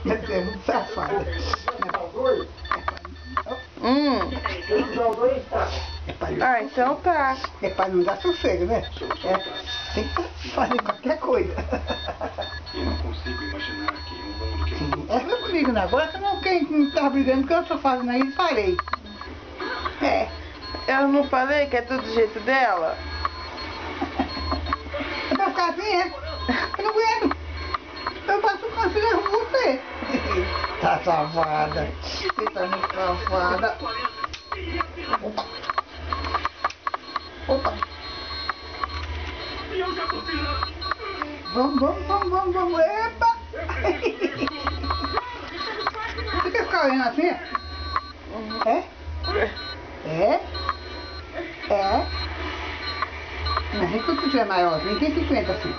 Mas é muito safada. Ah, então tá. É pra não dar sossego, né? É, tem que fazer qualquer coisa. Eu não consigo imaginar que um mundo que não... Essa comigo não. Agora não, quem não tá brigando, que eu tô fazendo aí, falei. É. Eu não falei que é tudo do jeito dela? É pra ficar assim, é? Eu não aguento. Eu passo o canto e levo você. Tá safada. Você tá muito safada. Opa. Opa. Vamos. Epa. Você quer ficar olhando assim? É? É? Mas enquanto tu tiver maior, tem 50 assim.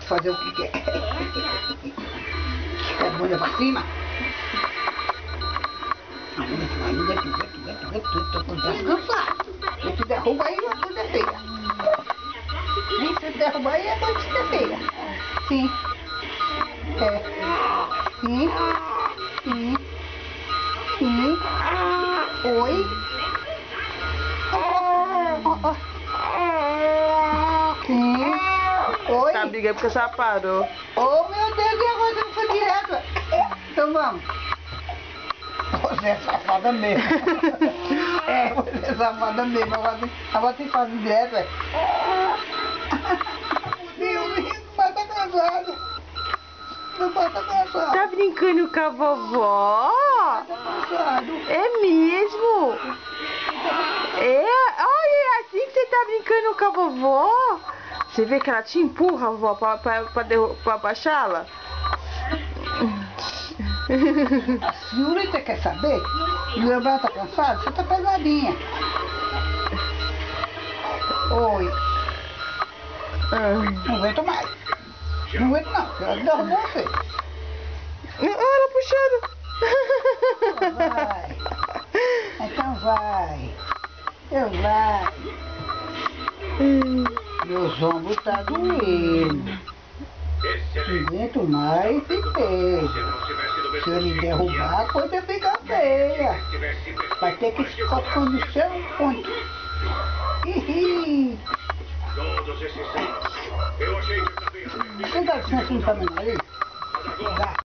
Fazer o que quer. Fica a bunda pra cima. Tô com o braço cansado. Se tu derruba aí, a coisa é feia. Nem se derruba aí, a coisa é feia. Sim. É. Sim. Oi. Sim. Oi. Tá brigando porque você parou. Oh, meu Deus, e agora você não foi direto? Então vamos. Você é safada mesmo. É, você é safada mesmo. Agora tem que fazer direto, é. Deus, não bata cansado. Não bata cansado. Tá brincando com a vovó? Bata cansado. É mesmo? É? Olha, é assim que você tá brincando com a vovó? Você vê que ela te empurra, vovó, pra baixá-la? A senhorita quer saber? Meu braço tá cansado? Você tá pesadinha. Oi. Não aguento mais. Não aguento não. Eu derrubo você. Olha ela puxando. Vai. Então vai. Eu vai. Meus ombros tá doendo. Não aguento mais e feio. Se eu me derrubar, a coisa fica feia. Vai ter que ficar no seu ponto. Hihi. Você dá licença pra mim aí? Dá.